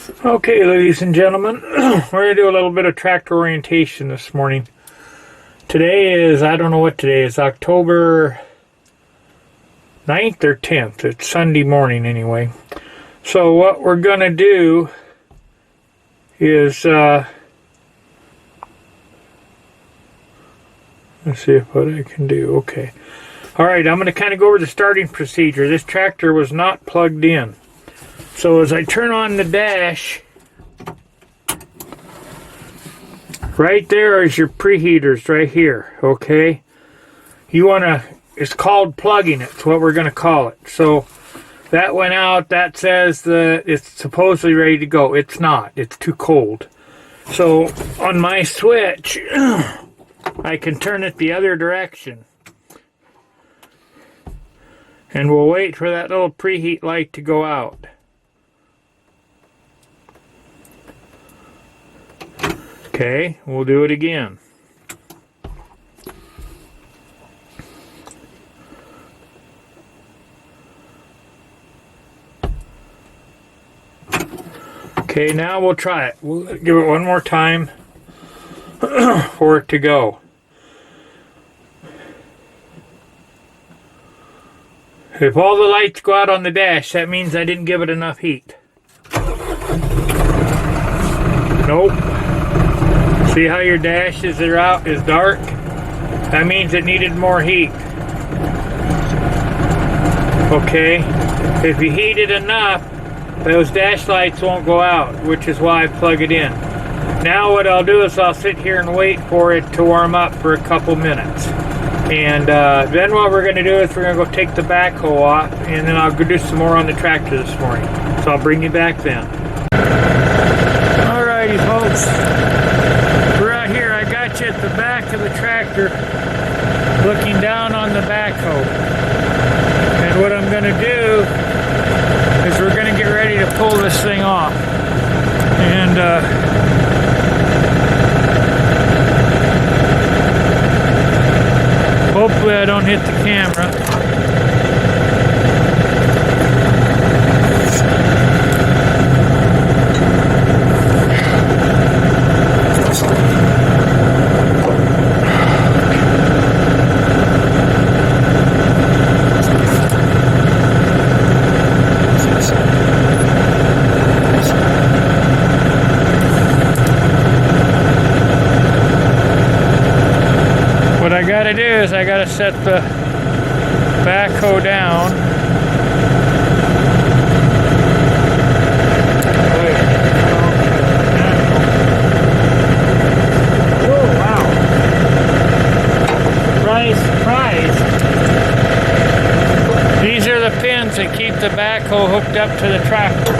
Okay, ladies and gentlemen, we're going to do a little bit of tractor orientation this morning. Today is, I don't know what today is, October 9th or 10th. It's Sunday morning anyway. So what we're going to do is, let's see what I can do. Okay. Alright, I'm going to kind of go over the starting procedure. This tractor was not plugged in. So as I turn on the dash, right there is your preheaters right here, okay? You want to, it's called plugging, it's what we're going to call it. So that went out, that says that it's supposedly ready to go. It's not, it's too cold. So on my switch, I can turn it the other direction. And we'll wait for that little preheat light to go out. Okay, we'll do it again. Okay, now we'll try it. We'll give it one more time for it to go. If all the lights go out on the dash, that means I didn't give it enough heat. Nope. See how your dashes are out is dark? That means it needed more heat. Okay, if you heat it enough, those dash lights won't go out, which is why I plug it in. Now what I'll do is I'll sit here and wait for it to warm up for a couple minutes. And then what we're going to do is we're going to go take the backhoe off, and then I'll go do some more on the tractor this morning. So I'll bring you back then. Alrighty folks. At the back of the tractor, looking down on the backhoe, and what I'm going to do is we're going to get ready to pull this thing off, and hopefully I don't hit the camera. What I gotta do is I gotta set the backhoe down. Oh wow. Surprise. These are the pins that keep the backhoe hooked up to the tractor.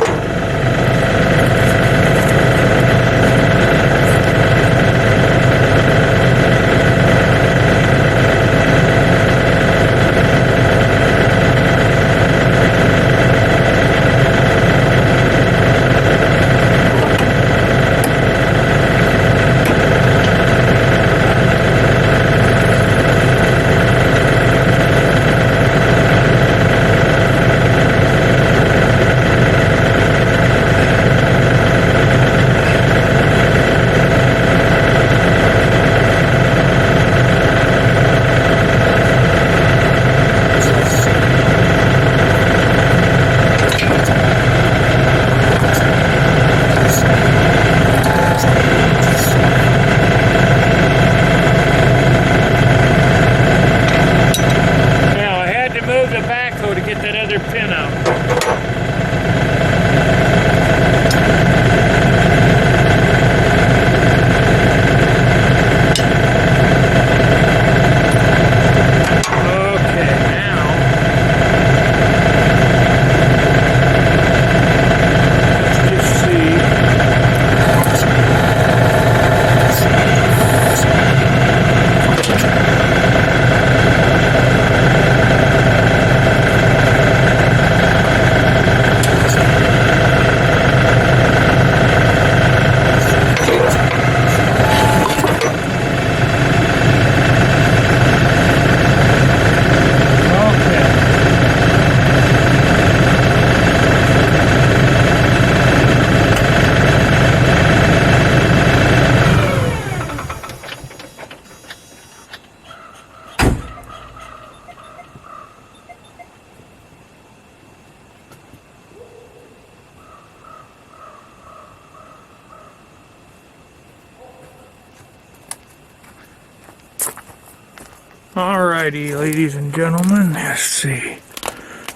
Alrighty, ladies and gentlemen, let's see.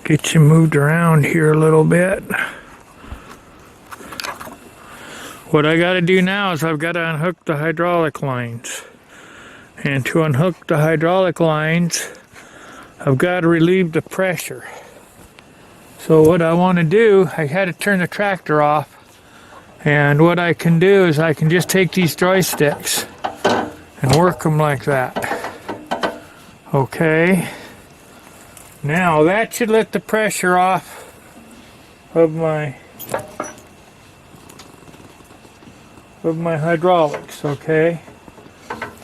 Get you moved around here a little bit. What I got to do now is I've got to unhook the hydraulic lines. And to unhook the hydraulic lines, I've got to relieve the pressure. So what I want to do, I had to turn the tractor off. And what I can do is I can just take these joysticks and work them like that. Okay. Now that should let the pressure off of my hydraulics, okay?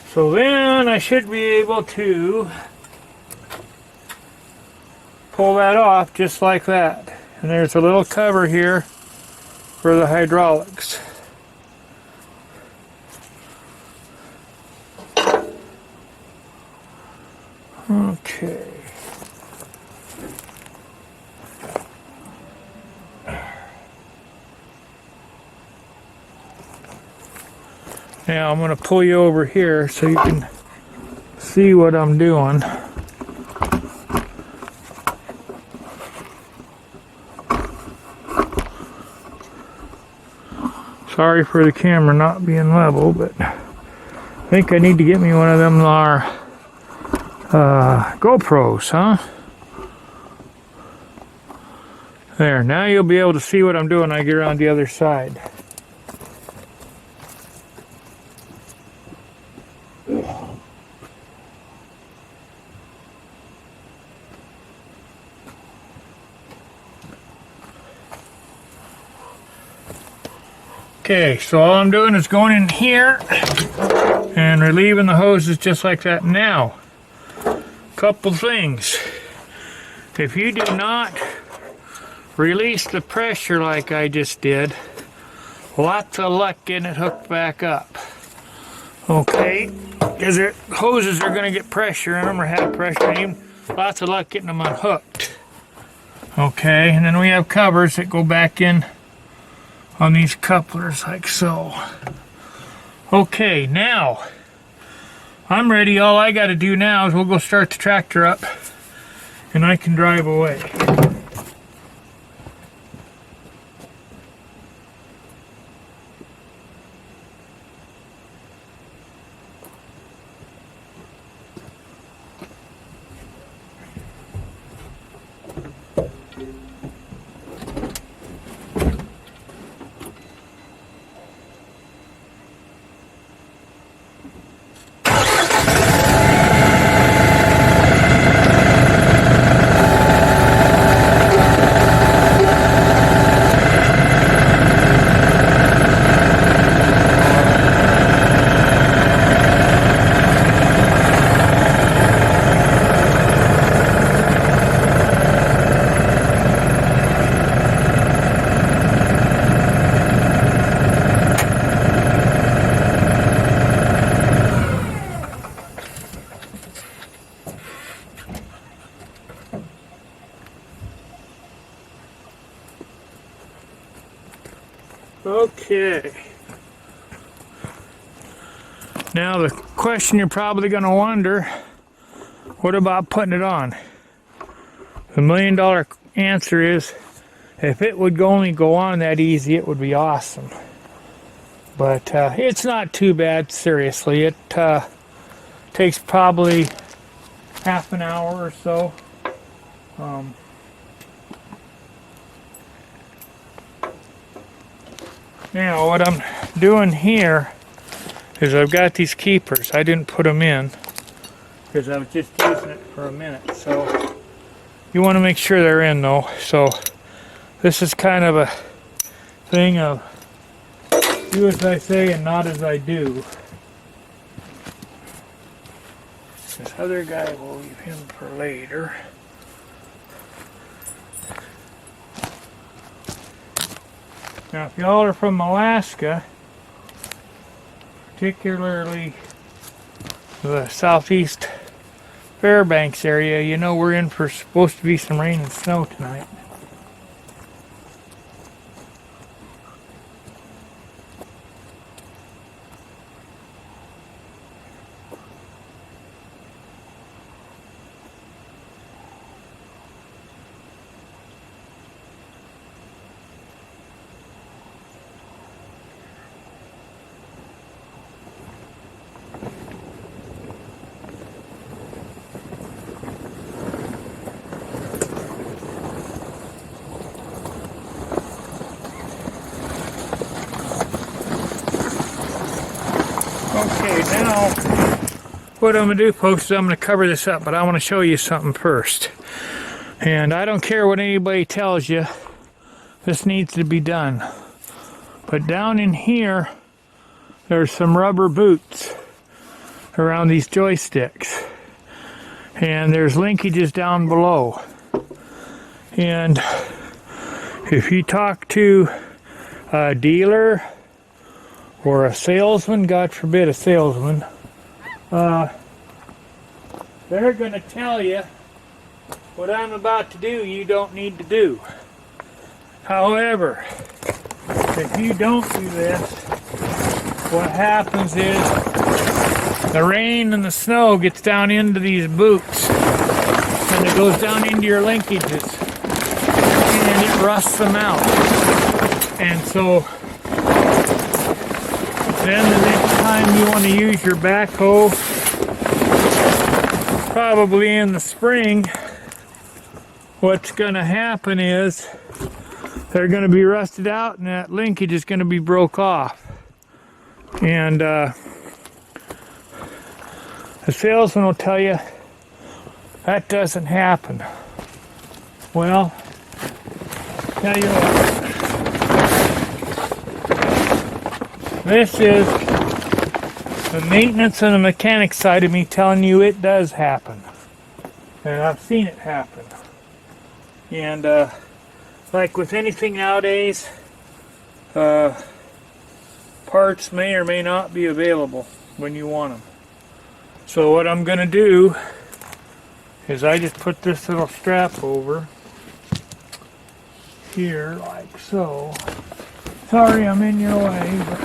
So then I should be able to pull that off just like that. And there's a little cover here for the hydraulics. Okay. Now I'm going to pull you over here so you can see what I'm doing. Sorry for the camera not being level, but I think I need to get me one of them GoPros, huh? There, now you'll be able to see what I'm doing when I get around the other side. Okay, so all I'm doing is going in here and relieving the hoses just like that. Now, couple things. If you do not release the pressure like I just did, lots of luck getting it hooked back up. Okay, because the hoses are going to get pressure in them or have pressure in them. Lots of luck getting them unhooked. Okay, and then we have covers that go back in on these couplers like so. Okay, now I'm ready. All I got to do now is we'll go start the tractor up and I can drive away. Okay. Now the question you're probably going to wonder, what about putting it on? The $1 million answer is, if it would only go on that easy, it would be awesome. But it's not too bad, seriously. It takes probably half an hour or so. Now what I'm doing here is I've got these keepers. I didn't put them in because I was just using it for a minute. So you want to make sure they're in though. So this is kind of a thing of do as I say and not as I do. This other guy, we'll leave him for later. Now, if y'all are from Alaska, particularly the southeast Fairbanks area, you know we're in for supposed to be some rain and snow tonight. Okay, now what I'm going to do, folks, is I'm going to cover this up, but I want to show you something first. And I don't care what anybody tells you, this needs to be done. But down in here, there's some rubber boots around these joysticks. And there's linkages down below. And if you talk to a dealer or a salesman, God forbid a salesman, they're going to tell you what I'm about to do you don't need to do. However, if you don't do this, what happens is the rain and the snow gets down into these boots and it goes down into your linkages and it rusts them out. And so then the next time you want to use your backhoe, probably in the spring, what's going to happen is they're going to be rusted out and that linkage is going to be broke off. And the salesman will tell you that doesn't happen. Well, tell you what, this is the maintenance and the mechanic side of me telling you it does happen. And I've seen it happen. And like with anything nowadays, parts may or may not be available when you want them. So what I'm going to do is I just put this little strap over here like so. Sorry I'm in your way, but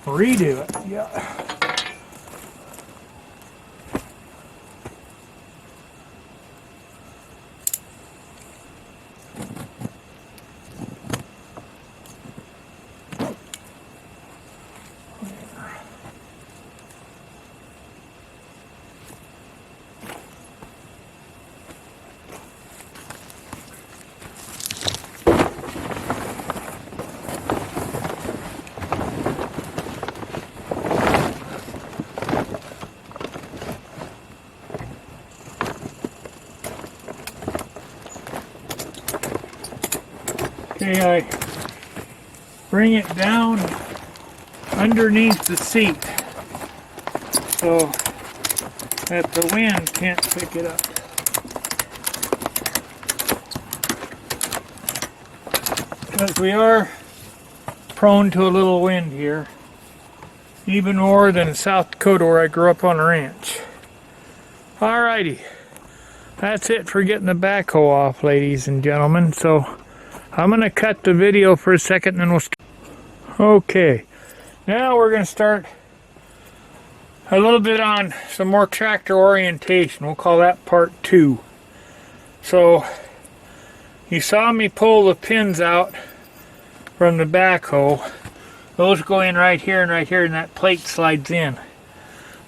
redo it, yeah. Okay, I bring it down underneath the seat so that the wind can't pick it up. Because we are prone to a little wind here, even more than in South Dakota where I grew up on a ranch. Alrighty, that's it for getting the backhoe off, ladies and gentlemen. So I'm going to cut the video for a second and then we'll start. Okay, now we're going to start a little bit on some more tractor orientation. We'll call that part 2. So you saw me pull the pins out from the backhoe. Those go in right here and that plate slides in.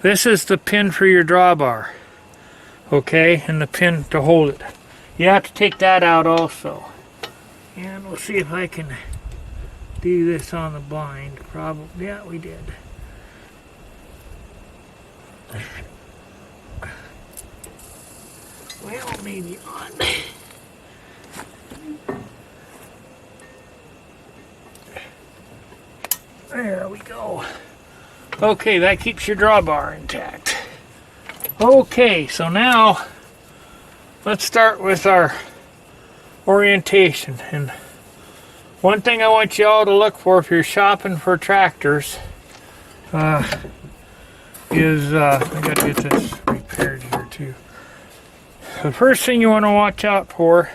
This is the pin for your drawbar, okay, and the pin to hold it. You have to take that out also. And we'll see if I can do this on the blind. Probably, yeah, we did. Well, maybe on. There we go. Okay, that keeps your drawbar intact. Okay, so now let's start with our orientation. And one thing I want you all to look for if you're shopping for tractors is I gotta get this repaired here too. The first thing you want to watch out for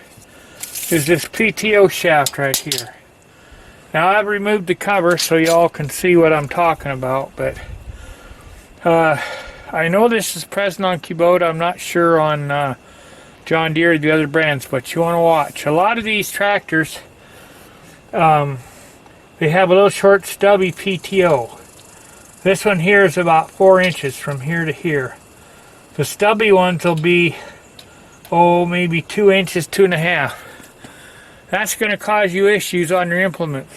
is this PTO shaft right here. Now I've removed the cover so y'all can see what I'm talking about, but I know this is present on Kubota. I'm not sure on John Deere or the other brands, but you want to watch. A lot of these tractors, they have a little short stubby PTO. This one here is about 4 inches from here to here. The stubby ones will be, oh, maybe 2 inches, 2.5. That's going to cause you issues on your implements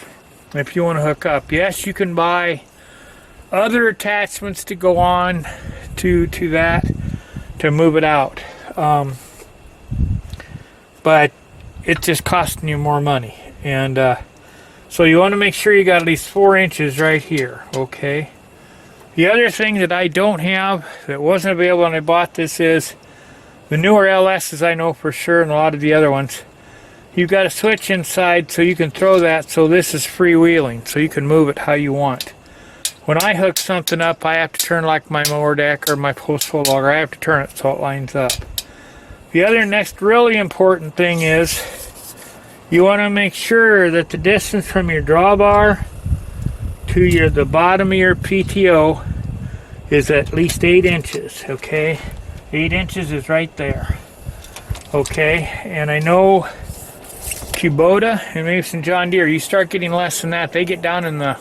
if you want to hook up. Yes, you can buy other attachments to go on to that to move it out. But it's just costing you more money. And so you want to make sure you got at least 4 inches right here, okay? The other thing that I don't have that wasn't available when I bought this is the newer LSs, I know for sure, and a lot of the other ones. You've got a switch inside so you can throw that, so this is freewheeling, so you can move it how you want. When I hook something up, I have to turn like my mower deck or my post hole logger. I have to turn it so it lines up. The other next really important thing is you want to make sure that the distance from your drawbar to the bottom of your PTO is at least 8 inches, okay? 8 inches is right there, okay? And I know Kubota and maybe some John Deere, you start getting less than that, they get down in the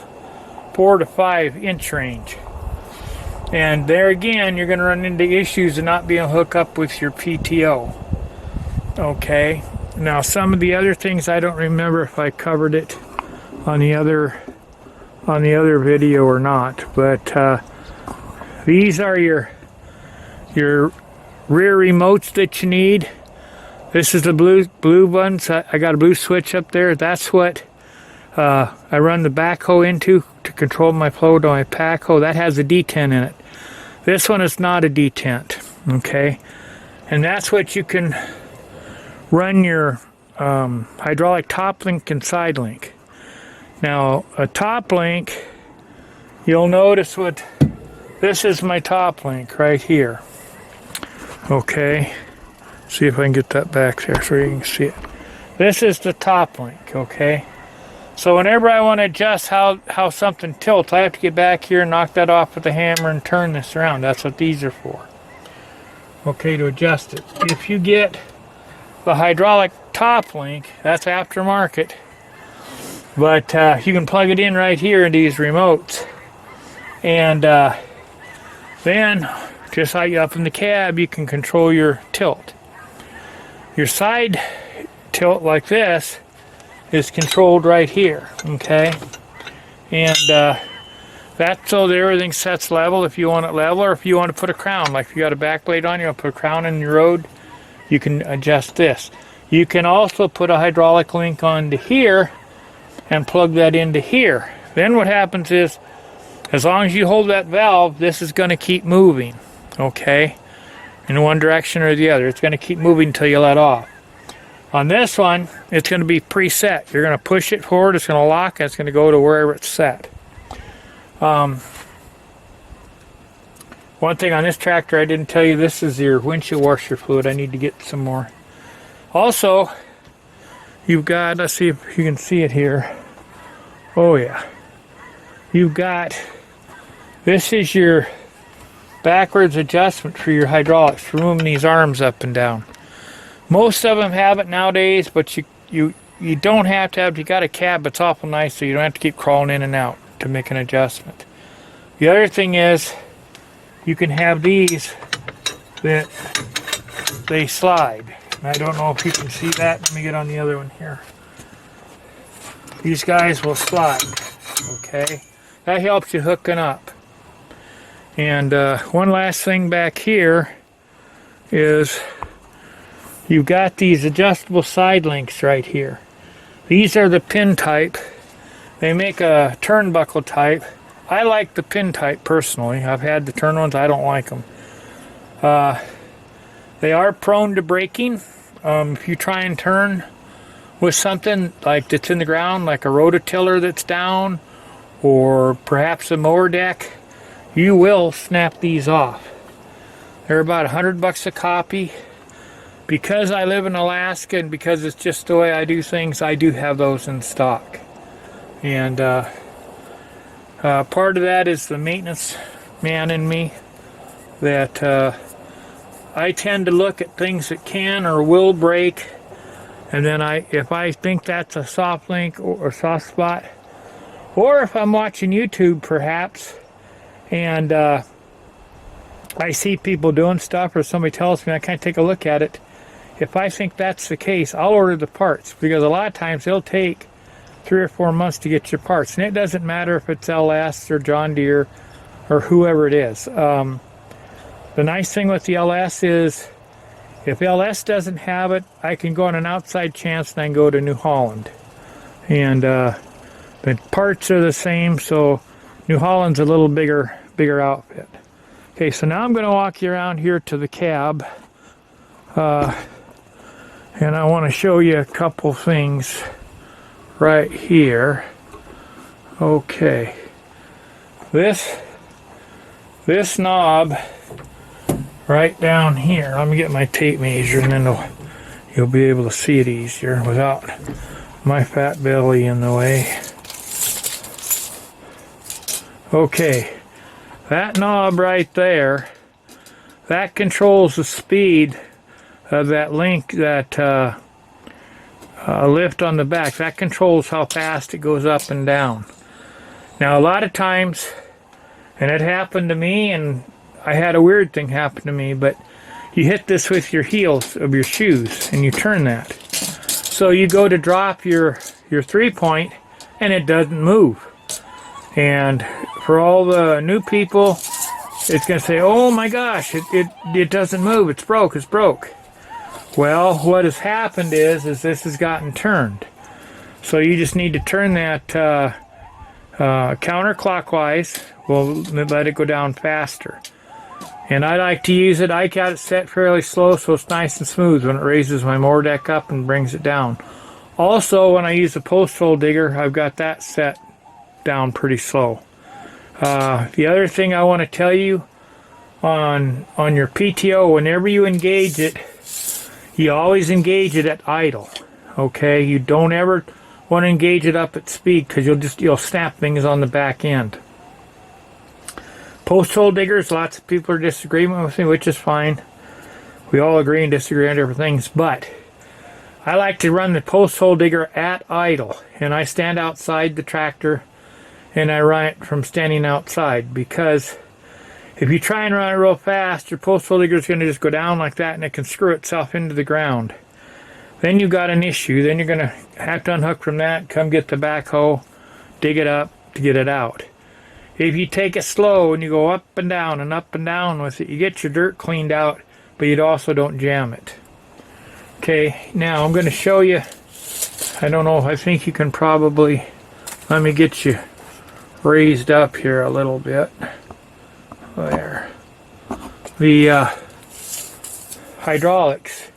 4 to 5 inch range. And there again, you're going to run into issues of not being able to hook up with your PTO. Okay. Now, some of the other things, I don't remember if I covered it on the other video or not. But these are your rear remotes that you need. This is the blue ones. I got a blue switch up there. That's what I run the backhoe into to control my flow to my backhoe. That has a detent in it. This one is not a detent, okay? And that's what you can run your hydraulic top link and side link. Now, a top link, you'll notice this is my top link right here, okay? See if I can get that back there so you can see it. This is the top link, okay? So whenever I want to adjust how something tilts, I have to get back here and knock that off with a hammer and turn this around. That's what these are for. Okay, to adjust it. If you get the hydraulic top link, that's aftermarket. But you can plug it in right here in these remotes. And then, just like up in the cab, you can control your tilt. Your side tilt like this is controlled right here, okay? And that's so that everything sets level if you want it level, or if you want to put a crown. Like if you got a back blade on, you want to put a crown in your road, you can adjust this. You can also put a hydraulic link onto here and plug that into here. Then what happens is, as long as you hold that valve, this is going to keep moving, okay? In one direction or the other. It's going to keep moving until you let off. On this one, it's going to be preset. You're going to push it forward, it's going to lock, and it's going to go to wherever it's set. One thing on this tractor I didn't tell you, this is your windshield washer fluid. I need to get some more. Also, you've got, let's see if you can see it here. Oh yeah. You've got, this is your backwards adjustment for your hydraulics, for moving these arms up and down. Most of them have it nowadays, but you don't have to have. You got a cab, it's awful nice, so you don't have to keep crawling in and out to make an adjustment. The other thing is, you can have these that they slide. And I don't know if you can see that. Let me get on the other one here. These guys will slide. Okay, that helps you hooking up. And one last thing back here is, you've got these adjustable side links right here. These are the pin type. They make a turnbuckle type. I like the pin type personally. I've had the turn ones. I don't like them. They are prone to breaking. If you try and turn with something like that's in the ground, like a rototiller that's down, or perhaps a mower deck, you will snap these off. They're about $100 a copy. Because I live in Alaska and because it's just the way I do things, I do have those in stock. And part of that is the maintenance man in me, that I tend to look at things that can or will break, and then if I think that's a soft link or a soft spot, or if I'm watching YouTube perhaps, and I see people doing stuff, or somebody tells me, I kind of take a look at it. If I think that's the case, I'll order the parts, because a lot of times they'll take 3 or 4 months to get your parts, and it doesn't matter if it's LS or John Deere or whoever it is. The nice thing with the LS is, if LS doesn't have it, I can go on an outside chance and I can go to New Holland. And the parts are the same, so New Holland's a little bigger outfit. Okay, so now I'm going to walk you around here to the cab. And I want to show you a couple things right here. Okay. This knob right down here, let me get my tape measure, and then you'll be able to see it easier without my fat belly in the way. Okay, that knob right there, that controls the speed of that link, that lift on the back. That controls how fast it goes up and down. Now, a lot of times, and it happened to me, and I had a weird thing happen to me, but you hit this with your heels of your shoes and you turn that. So you go to drop your 3-point and it doesn't move. And for all the new people, it's going to say, oh my gosh, it doesn't move, it's broke. Well, what has happened is this has gotten turned. So you just need to turn that counterclockwise. We'll let it go down faster. And I like to use it, I got it set fairly slow so it's nice and smooth when it raises my mower deck up and brings it down. Also, when I use the post hole digger, I've got that set down pretty slow. The other thing I want to tell you, on your PTO, whenever you engage it, you always engage it at idle. Okay, you don't ever want to engage it up at speed, because you'll snap things on the back end. Post hole diggers, lots of people are disagreeing with me, which is fine. We all agree and disagree on different things, but I like to run the post hole digger at idle, and I stand outside the tractor and I run it from standing outside, because if you try and run it real fast, your post hole digger is going to just go down like that and it can screw itself into the ground. Then you've got an issue. Then you're going to have to unhook from that, come get the backhoe, dig it up to get it out. If you take it slow and you go up and down with it, you get your dirt cleaned out, but you also don't jam it. Okay, now I'm going to show you, I don't know, I think you can probably, let me get you raised up here a little bit. There. The hydraulics.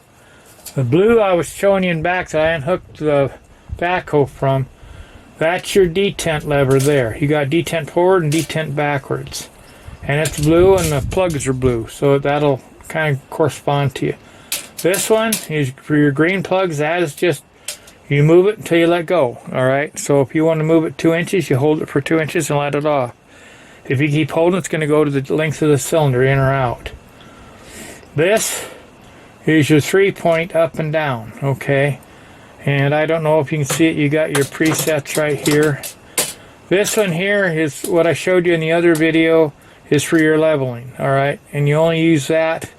The blue I was showing you in back that I unhooked the backhoe from, that's your detent lever there. You got detent forward and detent backwards. And it's blue and the plugs are blue, so that'll kind of correspond to you. This one is for your green plugs. That is just, you move it until you let go. Alright, so if you want to move it 2 inches, you hold it for 2 inches and let it off. If you keep holding, it's going to go to the length of the cylinder, in or out. This is your 3-point up and down, okay? And I don't know if you can see it, you got your presets right here. This one here is what I showed you in the other video, is for your leveling, alright? And you only use that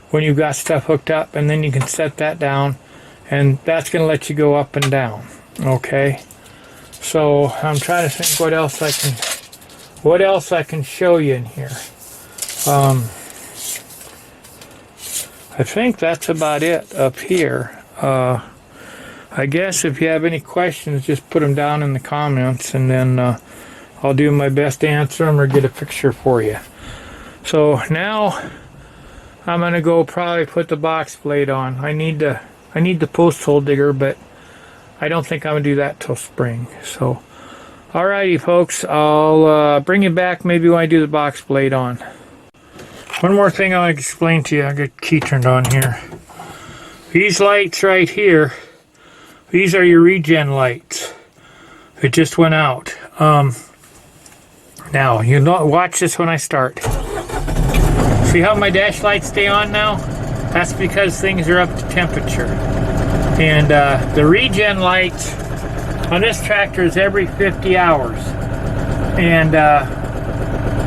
when you've got stuff hooked up, and then you can set that down, and that's going to let you go up and down, okay? So I'm trying to think what else I can show you in here. I think that's about it up here. I guess if you have any questions, just put them down in the comments, and then I'll do my best to answer them or get a picture for you. So now I'm going to go probably put the box blade on. I need the post hole digger, but I don't think I'm going to do that till spring. So alrighty folks, I'll bring you back maybe when I do the box blade on. One more thing I'll explain to you. I'll get the key turned on here. These lights right here, these are your regen lights. It just went out. Now, you know, watch this when I start. See how my dash lights stay on now? That's because things are up to temperature. And the regen lights on this tractor is every 50 hours. And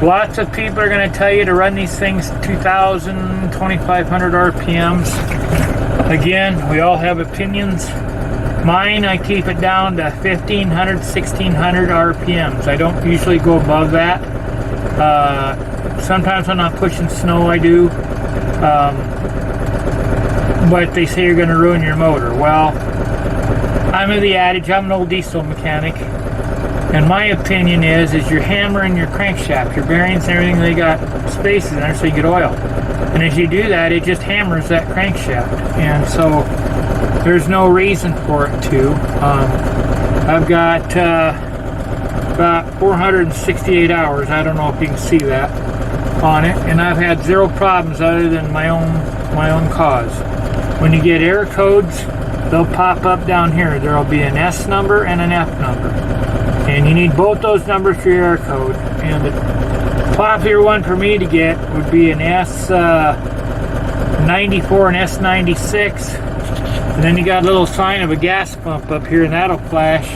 Lots of people are going to tell you to run these things 2,000, 2,500 RPMs. Again, we all have opinions. Mine, I keep it down to 1,500, 1,600 RPMs. I don't usually go above that. Sometimes when I'm pushing snow, I do. But they say you're going to ruin your motor. Well, I'm of the adage, I'm an old diesel mechanic. And my opinion is you're hammering your crankshaft, your bearings and everything, they got spaces in there so you get oil. And as you do that, it just hammers that crankshaft. And so there's no reason for it to. I've got about 468 hours, I don't know if you can see that, on it. And I've had zero problems other than my own cause. When you get error codes, they'll pop up down here. There'll be an S number and an F number. And you need both those numbers for your error code. And the popular one for me to get would be an S94 and S96. And then you got a little sign of a gas pump up here, and that'll flash.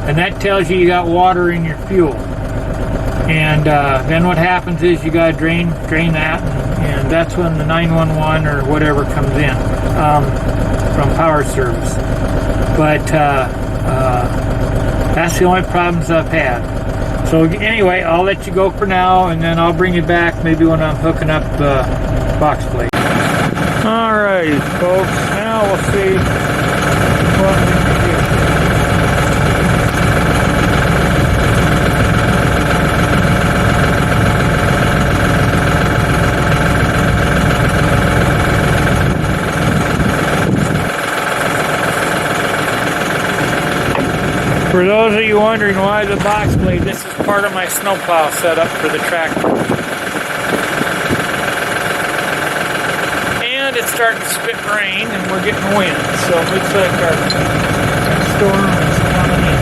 And that tells you got water in your fuel. And then what happens is you got to drain that. And that's when the 911 or whatever comes in from power service. But that's the only problems I've had. So anyway, I'll let you go for now, and then I'll bring you back maybe when I'm hooking up the box plate. Alright, folks, now we'll see what we can do. For those of you wondering why the box blade, this is part of my snowplow setup for the tractor. And it's starting to spit rain and we're getting wind, so it looks like our storm is coming in.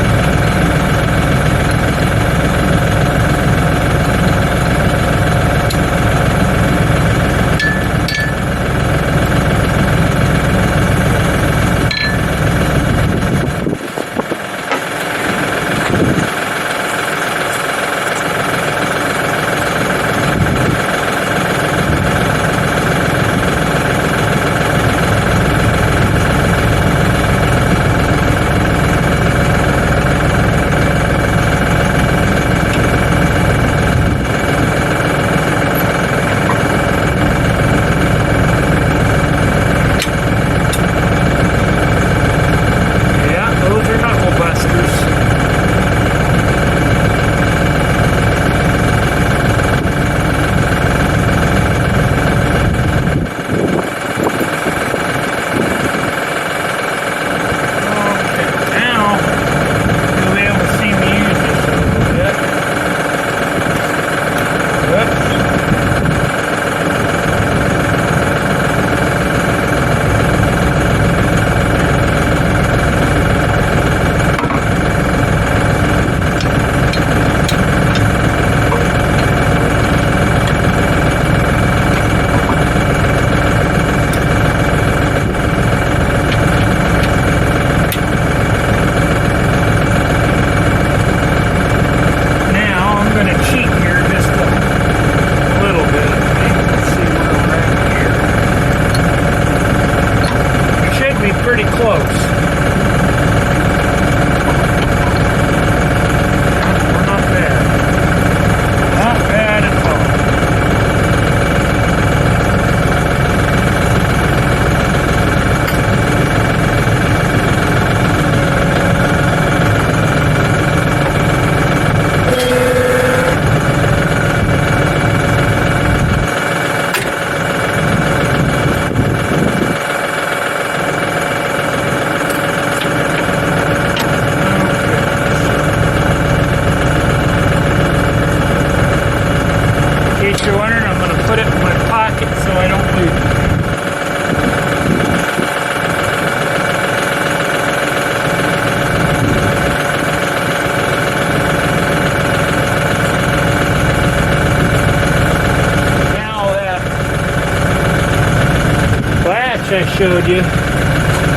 I showed you.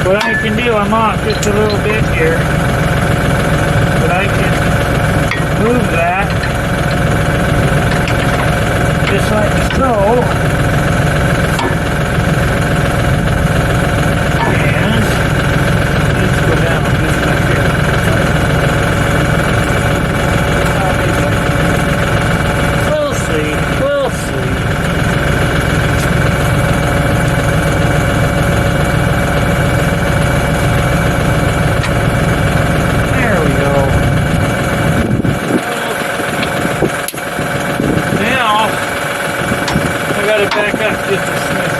What I can do, I'm off just a little bit here, but I can move that just like so. And let's go down just like here. We'll see. We'll see. There we go. Now I gotta back up just a smidge.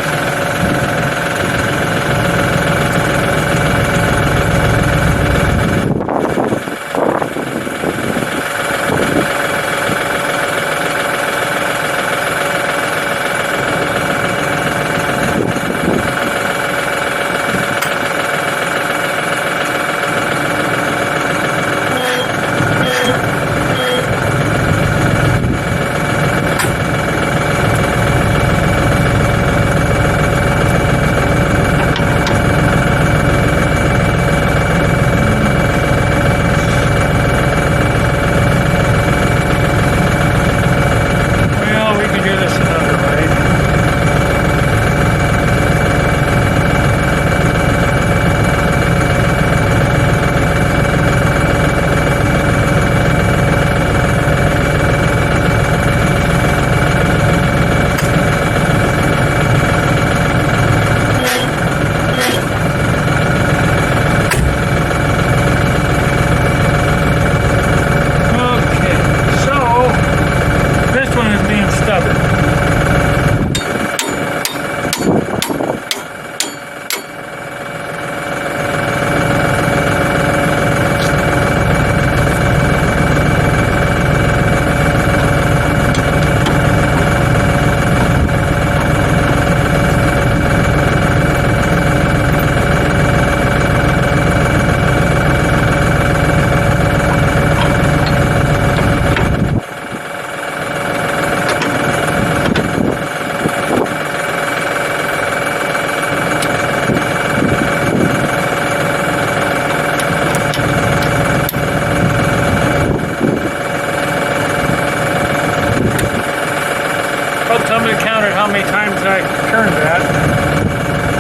Somebody counted how many times I turned that.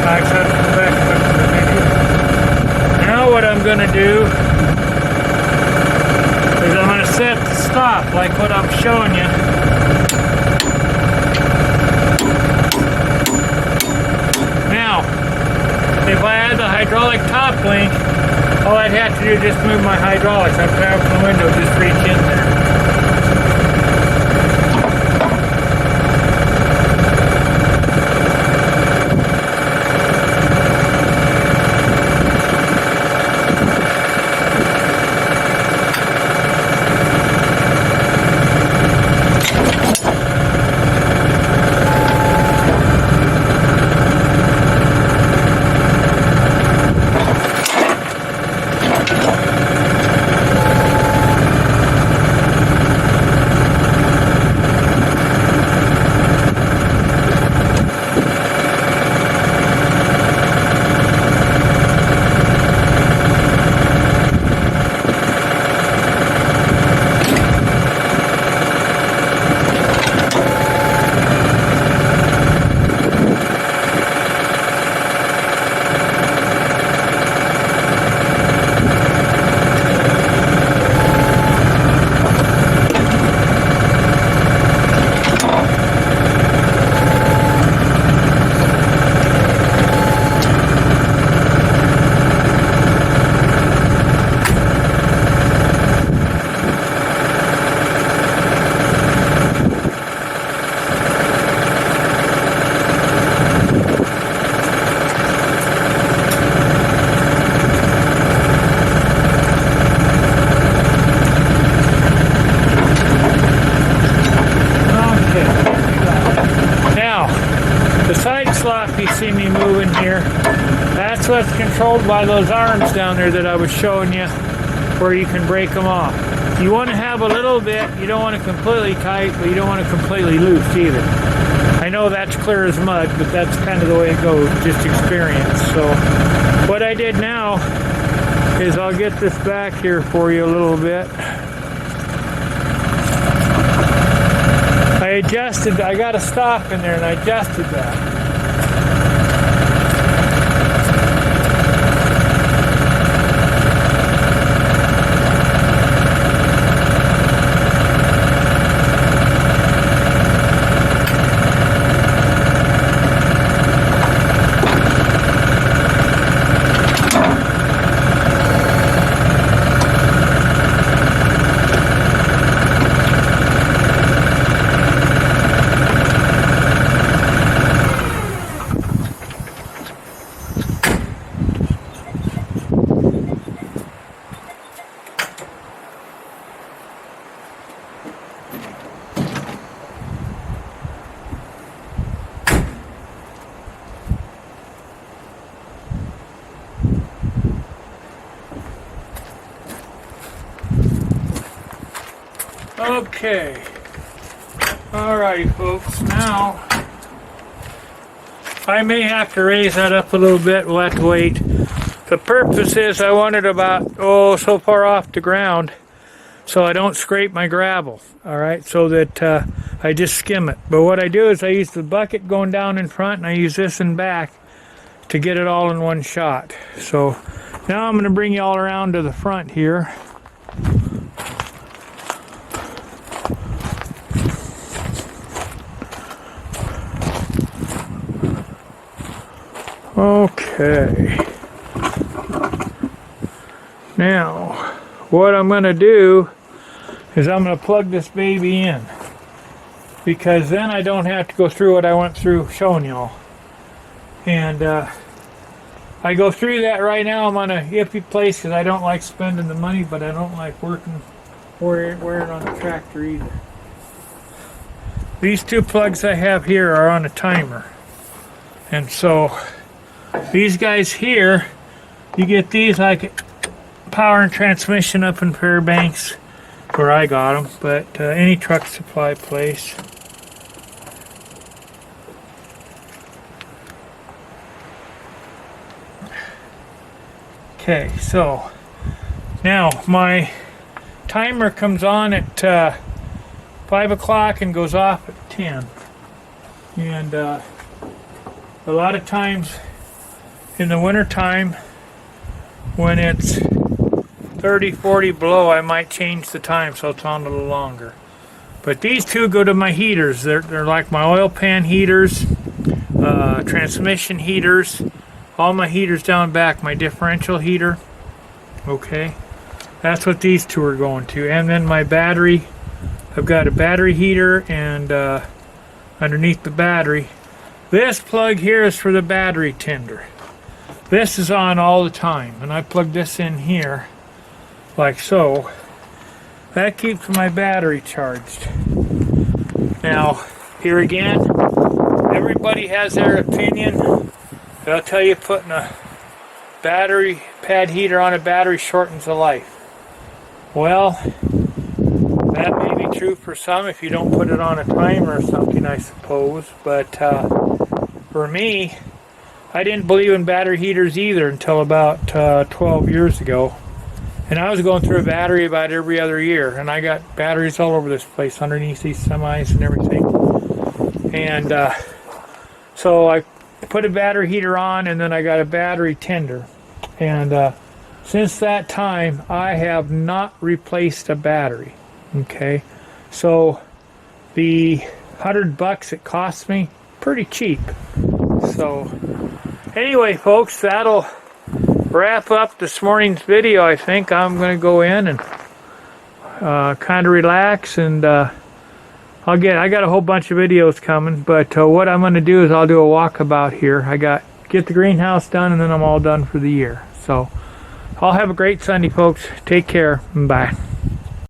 I said back to the video. Now what I'm going to do is I'm going to set the stop like what I'm showing you. Now, if I had the hydraulic top link, all I'd have to do is just move my hydraulics. I'd have the window, just reach in there. You see me moving here. That's what's controlled by those arms down there that I was showing you, where you can break them off. You want to have a little bit. You don't want it completely tight, but you don't want it completely loose either. I know that's clear as mud, but that's kind of the way it goes, just experience. So what I did now is I'll get this back here for you a little bit. I got a stop in there and I adjusted that. Okay. Alrighty, folks. Now, I may have to raise that up a little bit. We'll have to wait. The purpose is I want it about, so far off the ground so I don't scrape my gravel. Alright, so that I just skim it. But what I do is I use the bucket going down in front and I use this in back to get it all in one shot. So, now I'm going to bring you all around to the front here. Okay. Now, what I'm going to do is I'm going to plug this baby in, because then I don't have to go through what I went through showing y'all. And I go through that right now. I'm on a iffy place because I don't like spending the money, but I don't like wearing on the tractor either. These two plugs I have here are on a timer, and so these guys here, you get these like Power and Transmission up in Fairbanks, where I got them, but any truck supply place. Okay, so now my timer comes on at 5 o'clock and goes off at 10. And a lot of times in the winter time, when it's 30, 40 below, I might change the time so it's on a little longer. But these two go to my heaters. They're like my oil pan heaters, transmission heaters, all my heaters down back, my differential heater. Okay, that's what these two are going to. And then my battery, I've got a battery heater, and underneath the battery, this plug here is for the battery tender. This is on all the time, and I plug this in here like so. That keeps my battery charged. Now, here again, everybody has their opinion. They'll tell you putting a battery pad heater on a battery shortens the life. Well, that may be true for some if you don't put it on a timer or something, I suppose. But for me, I didn't believe in battery heaters either until about 12 years ago. And I was going through a battery about every other year. And I got batteries all over this place, underneath these semis and everything. And so I put a battery heater on, and then I got a battery tender. And since that time, I have not replaced a battery. Okay? So the $100 it cost me, pretty cheap. So anyway, folks, that'll wrap up this morning's video. I think I'm going to go in and kind of relax, and I got a whole bunch of videos coming, but what I'm going to do is I'll do a walkabout here. Get the greenhouse done, and then I'm all done for the year. So I'll have a great Sunday, folks. Take care. Bye.